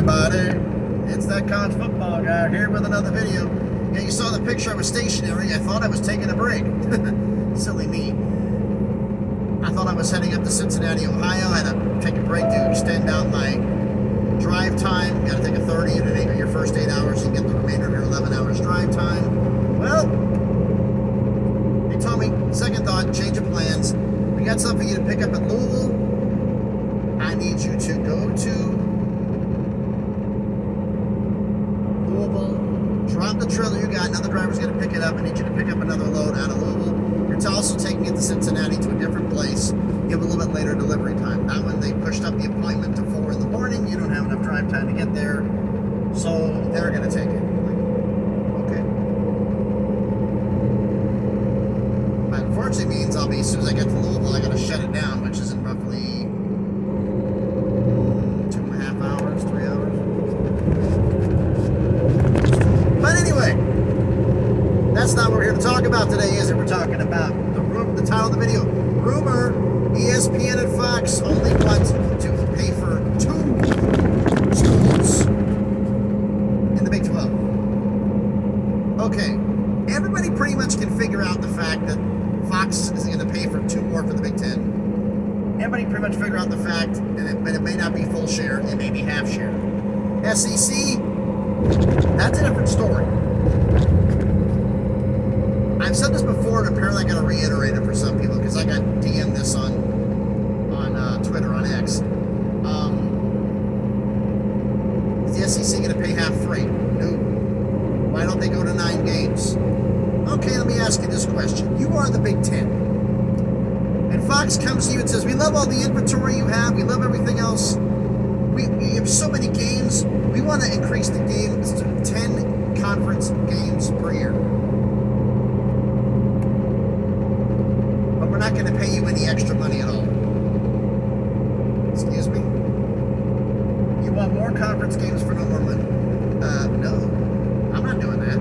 everybody, it's that college football guy here with another video. Yeah, you saw the picture. I was stationary. I thought I was taking a break. Silly me. I thought I was heading up to Cincinnati, Ohio. I had to take a break to extend out my drive time. You got to take a 30 and your first 8 hours. You get the remainder of your 11 hours drive time. Well, they told me, second thought, change of plans. We got something for you to pick up at Louisville. I need you to go to Louisville, drop the trailer you got. Another driver's going to pick it up. I need you to pick up another load out of Louisville. You're also taking it to Cincinnati to a different place. You have a little bit later delivery time. That one, they pushed up the appointment to 4 in the morning. You don't have enough drive time to get there, so they're going to take it. Okay. That unfortunately means I'll be, as soon as I get to Louisville, I got to shut it down, which is in roughly 2.5 hours, 3 hours. But anyway, that's not what we're here to talk about today, is it? We're talking about the title of the video. Rumor, ESPN and Fox only want to pay for 2 schools in the Big 12. Okay, everybody pretty much can figure out the fact that Fox is going to pay for 2 more for the Big 10. Everybody pretty much figure out the fact that it may not be full share, it may be half share. SEC, that's a different story. I've said this before, but apparently I got to reiterate it for some people because I got DM'd this on Twitter, on X. Is the SEC going to pay half freight? No. Why don't they go to 9 games? Okay, let me ask you this question. You are the Big 10. And Fox comes to you and says, we love all the inventory you have. We love everything else. We have so many games. We want to increase the games to 10 conference games per year. But we're not going to pay you any extra money at all. Excuse me? You want more conference games for no more money? No. I'm not doing that.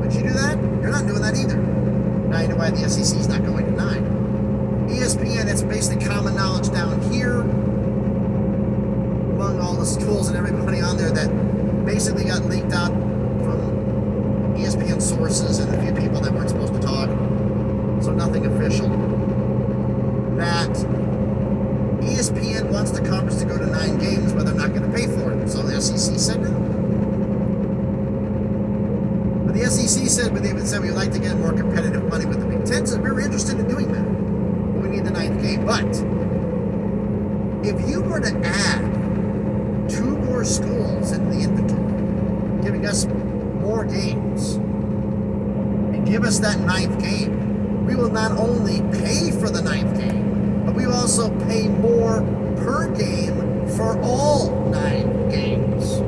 Would you do that? You're not doing that either. Now you know why the SEC is not going to 9. ESPN, it's basically common knowledge down here among all the schools and everybody on there that basically got leaked out from ESPN sources and a few people that weren't supposed to talk. So nothing official. That ESPN wants the conference to go to 9 games, but they're not going to pay for it. So the SEC said no. But the SEC said, but they would say we'd like to get more competitive money with the Big Ten. So we're interested in doing that. But we need the 9th game. But if you were to add 2 more schools into the inventory, giving us more games, and give us that 9th game, we will not only pay for the 9th game, but we will also pay more per game for all 9 games.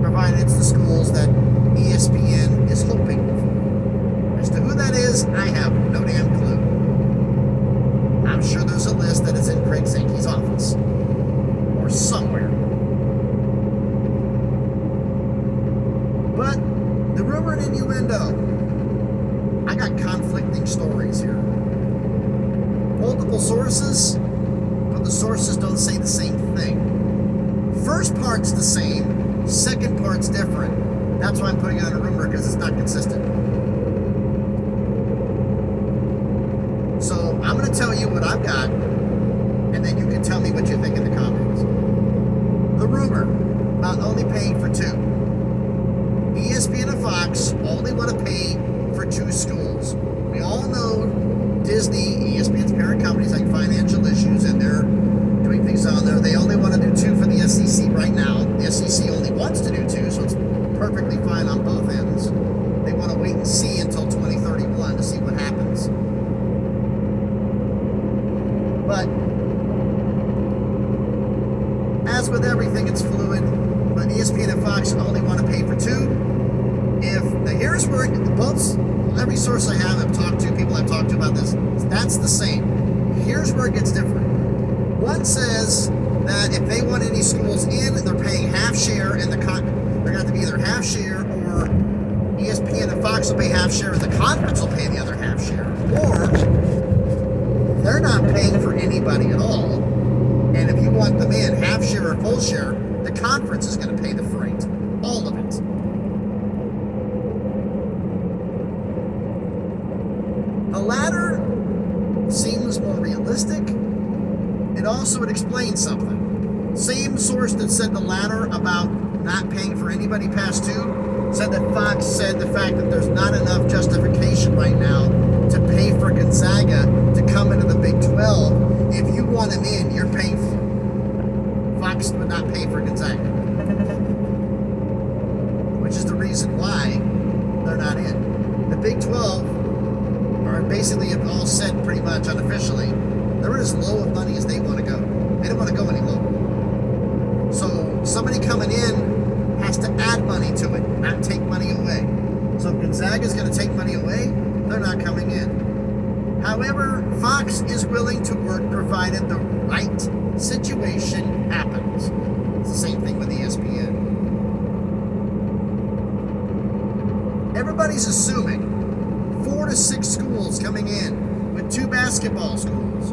Provided it's the schools that ESPN is hoping for. As to who that is, I have no damn clue. I'm sure there's a list that is in Craig Sankey's office. Or somewhere. But the rumor and innuendo, I got conflicting stories here. Multiple sources, but the sources don't say the same thing. First part's the same, second part's different. That's why I'm putting it on a rumor, because it's not consistent. So I'm going to tell you what I've got, and then you can tell me what you think in the comments. The rumor about only paying for 2. ESPN and Fox only want to pay for 2 schools. We all know Disney, ESPN's parent companies, like financial issues, and they're doing things on there. They only want to do 2 for the SEC right now. The SEC only wants to do 2, so it's perfectly fine on both ends. They want to wait and see until 2031 to see what happens. But as with everything, it's fluid. But ESPN and Fox only want to pay for 2. Here's where every source I have, I've talked to, people I've talked to about this, that's the same. Here's where it gets different. One says that if they want any schools in, they're paying half share, and they're going to have to be either half share, or ESPN and Fox will pay half share, and the conference will pay the other half share. Or they're not paying for anybody at all, and if you want them in, half conference is going to pay the freight. All of it. The latter seems more realistic. It also would explain something. Same source that said the latter about not paying for anybody past 2 said that Fox said the fact that there's not enough justification right now to pay for Gonzaga to come into the Big 12. If you want him in, you're paying for him. Fox would not pay for Gonzaga. Which is the reason why they're not in. The Big 12 are basically have all said pretty much unofficially, they're as low of money as they want to go. They don't want to go any lower. So somebody coming in has to add money to it, not take money away. So if Gonzaga's going to take money away, they're not coming in. However, Fox is willing to work provided the right situation happens. It's the same thing with ESPN. Everybody's assuming 4 to 6 schools coming in with 2 basketball schools.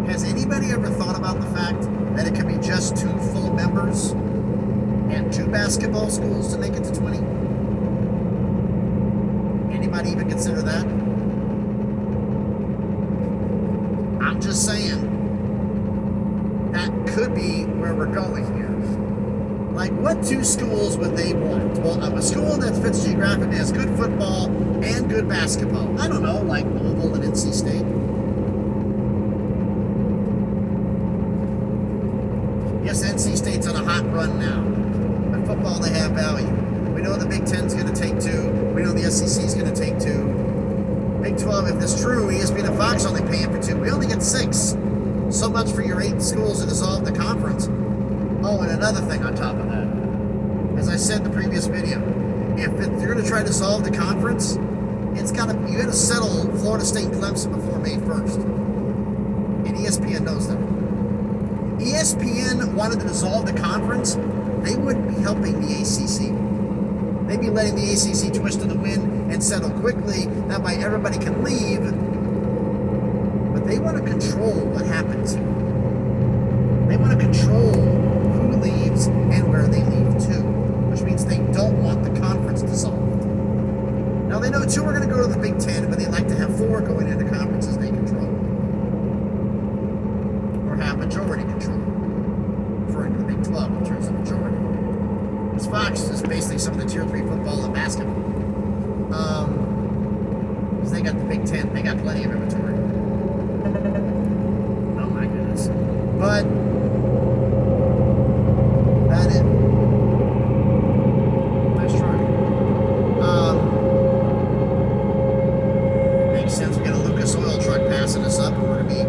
Has anybody ever thought about the fact that it could be just 2 full members and 2 basketball schools to make it to 20? Anybody even consider that? I'm just saying that could be where we're going here. Like, what 2 schools would they want? Well, a school that fits geographically has good football and good basketball. I don't know, like Louisville and NC State. Yes, NC State's on a hot run now. But football, they have value. We know the Big Ten's going to take 2. We know the SEC's going to take 2. Big 12, if this is true, ESPN and Fox only paying for 2. We only get 6. So much for your 8 schools to dissolve the conference. Oh, and another thing on top of that. As I said in the previous video, if you're going to try to dissolve the conference, you got to settle Florida State and Clemson before May 1st. And ESPN knows that. ESPN wanted to dissolve the conference, they wouldn't be helping the ACC. They'd be letting the ACC twist in the wind and settle quickly. That way everybody can leave. But they want to control what happens. They want to control who leaves and where they leave to, which means they don't want the conference dissolved. Now they know 2 are going to go to the Big Ten, but they like to have 4 going into conferences they control. Or have majority control. Referring to the Big 12 in terms of majority. Because Fox is basically some of the Tier 3 football and basketball. Because they got the Big 10. They got plenty of inventory. Oh my goodness. But that is nice try. Makes sense. We got a Lucas Oil truck passing us up, and we're gonna be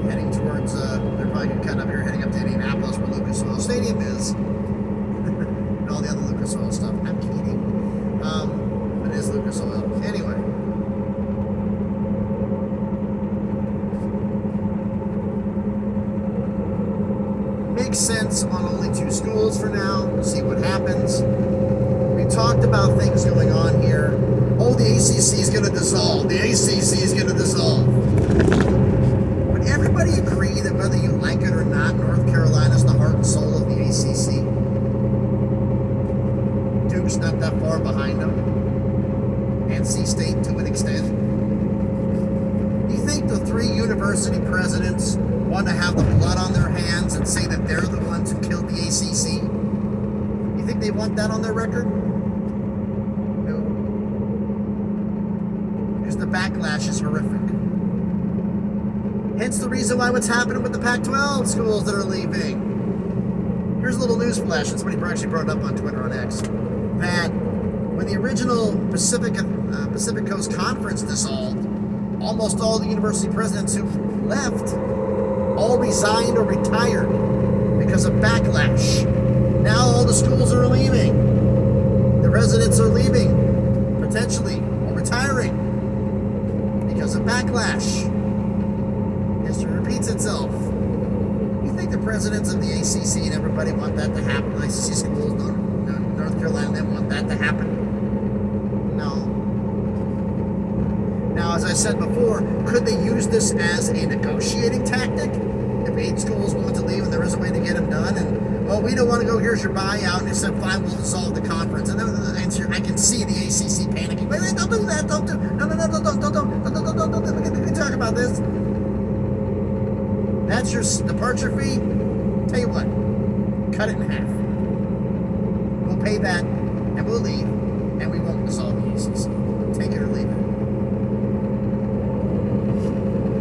heading towards. They're probably gonna cut up here, heading up to Indianapolis, where Lucas Oil Stadium is, and all the other Lucas Oil stuff. I'm kidding. But it is Lucas Oil. Anyway. Makes sense on only 2 schools for now. We'll see what happens. We talked about things going on here. Oh, the ACC is going to dissolve. The ACC is going to dissolve. Would everybody agree that whether you like it or not, North Carolina is the heart and soul of the ACC? Duke's not that far behind them. NC State to an extent. Do you think the 3 university presidents want to have the blood on their hands and say that they're the ones who killed the ACC? You think they want that on their record? No. Because the backlash is horrific. Hence the reason why what's happening with the Pac-12 schools that are leaving. Here's a little news flash, and somebody actually brought it up on Twitter on X, that when the original Pacific Coast Conference dissolved, almost all the university presidents who left all resigned or retired because of backlash. Now all the schools are leaving. The residents are leaving, potentially, or retiring because of backlash. History repeats itself. You think the presidents of the ACC and everybody want that to happen? The ACC schools, North Carolina, they want that to happen? No. Now, as I said before, could they use this as a negotiating tactic? If 8 schools want to leave and there is there's a way to get them done. And, well, we don't want to go, here's your buyout. And they said, fine, we'll dissolve the conference. And then I can see the ACC panicking. Wait, don't do that. Don't do No. We can talk about this. That's your departure fee. Tell you what, cut it in half. We'll pay that, and we'll leave, and we won't dissolve the ACC. Take it or leave it.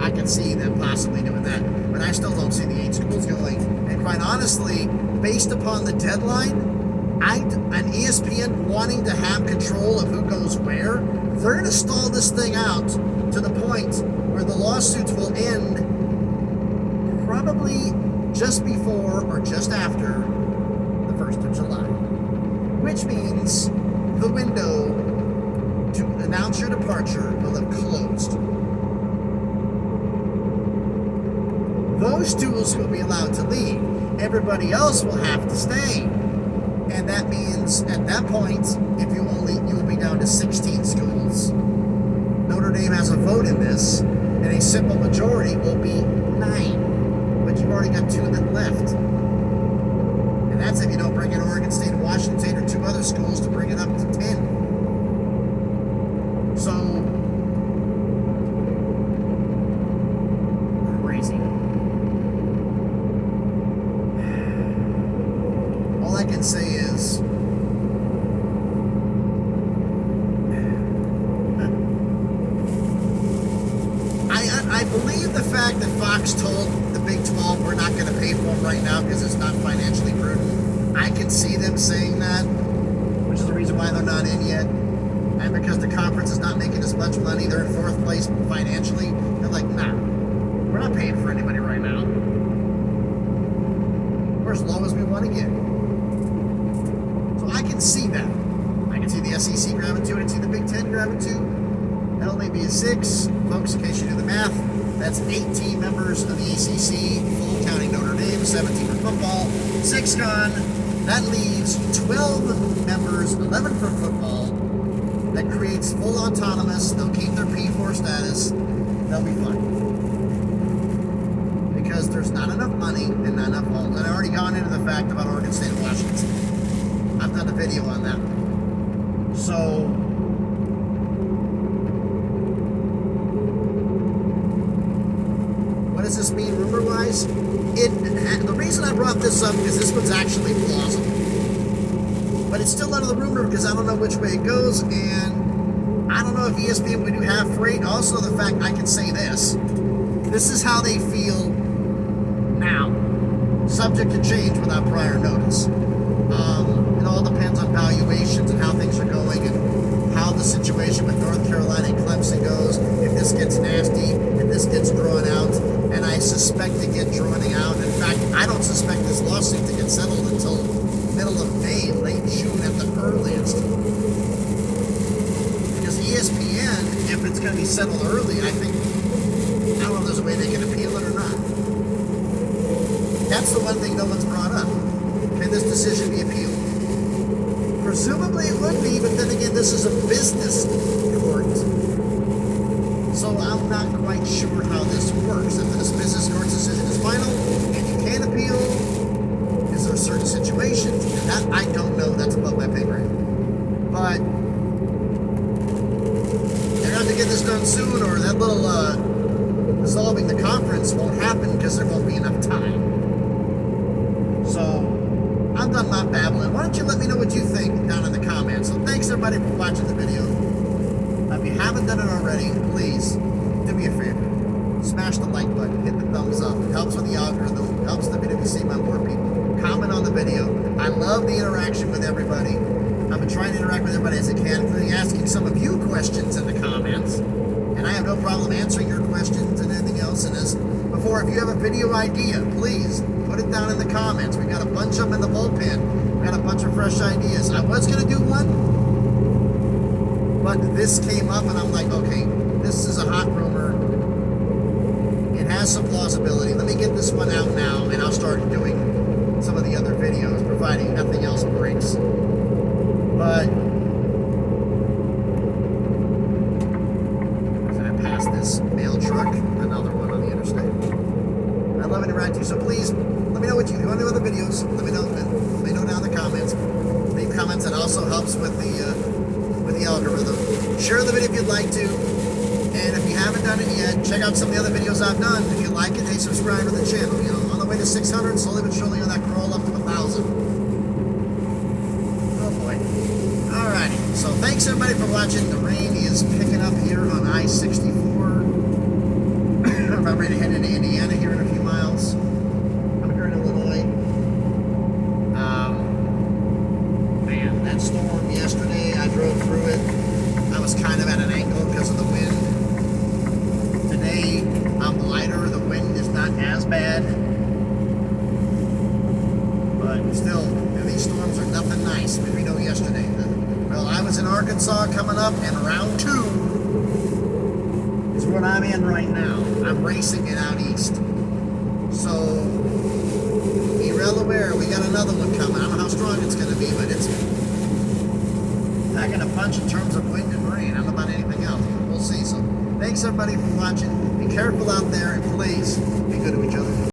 I can see them possibly doing that, but I still don't see the 8 schools going. And quite honestly, based upon the deadline, and ESPN wanting to have control of who goes where, they're going to stall this thing out to the point where the lawsuits will end probably just before or just after the 1st of July, which means the window to announce your departure will have closed. Those schools will be allowed to leave. Everybody else will have to stay. And that means at that point, if you will be down to 16 schools. Notre Dame has a vote in this, and a simple majority will be 9. But you've already got 2 that left. And that's if you don't bring in Oregon State and Washington State or 2 other schools to bring it up to 10. So, crazy. All I can say is, I believe the fact that Fox told the Big 12 we're not going to pay for them right now because it's not financially prudent. I can see them saying that, which is the reason why they're not in yet. And because the conference is not making as much money, they're in 4th place financially. They're like, nah, we're not paying for anybody right now. We're as low as we want to get. So I can see that. I can see the SEC grabbing 2, and I can see the Big 10 grabbing 2. That'll only be a 6. Folks, in case you do the math, that's 18 members of the ACC, full counting Notre Dame, 17 for football, 6 gone. That leaves 12 members, 11 for football. That creates full autonomous. They'll keep their P4 status. They'll be fine. Because there's not enough money and not enough homes. And I've already gone into the fact about Oregon State and Washington State. I've done a video on that. So, what does this mean rumor-wise? The reason I brought this up is this one's actually plausible. But it's still under the rumor because I don't know which way it goes, and I don't know if ESPN would do half rate. Also, the fact I can say this. This is how they feel now. Subject to change without prior notice. It all depends on valuations and how things are going and how the situation with North Carolina and Clemson goes. If this gets nasty, if this gets drawn out, and I suspect it get drawn out. In fact, I don't suspect this lawsuit to get settled until middle of May, late June at the earliest. Because ESPN, if it's going to be settled early, I don't know if there's a way they can appeal it or not. That's the one thing no one's brought up. Can this decision be appealed? Presumably it would be, but then again, this is a business court. So I'm not quite sure how this works. If this business court decision is final and you can't appeal, is there certain situations? And that I don't know. That's above my pay grade. But they're going to get this done soon, or that little dissolving the conference won't happen because there won't be enough time. So I'm done my babbling. Why don't you let me know what you think down in the comments? So thanks everybody for watching the video. If you haven't done it already, please do me a favor. Smash the like button, hit the thumbs up. It helps with the algorithm, it helps the video be seen by more people. Comment on the video. I love the interaction with everybody. I've been trying to interact with everybody as I can, including asking some of you questions in the comments. And I have no problem answering your questions and anything else. And as before, if you have a video idea, please put it down in the comments. We got a bunch of them in the bullpen. We got a bunch of fresh ideas. I was going to do one, but this came up and I'm like, okay, this is a hot rumor. It has some plausibility. Let me get this one out now and I'll start doing some of the other videos, providing nothing else breaks. But as I pass this mail truck, another one on the interstate. I love interacting. So please, let me know what you want to do other videos. Let me know down in the comments. Leave comments. That also helps with the algorithm. Share the video if you'd like to. And if you haven't done it yet, check out some of the other videos I've done. If you like it, hey, subscribe to the channel. You know, on the way to 600, slowly but surely on that crawl up to 1,000. Oh boy. Alrighty. So thanks everybody for watching. The rain is picking up here on I-64. I'm about ready to head into Indiana here in a few miles. I'm here in Illinois. Man, that storm yesterday, I drove through it. I was kind of at an angle because of the wind. Today, I'm lighter. The wind is not as bad. But still, these storms are nothing nice. We know yesterday. Well, I was in Arkansas coming up, and round 2 is what I'm in right now. I'm racing it out east. So, be real aware, we got another one coming. I don't know how strong it's going to be, but it's packing a punch in terms of wind and rain. I don't know about anything else, but we'll see. So, thanks everybody for watching. Be careful out there, and please, be good to each other.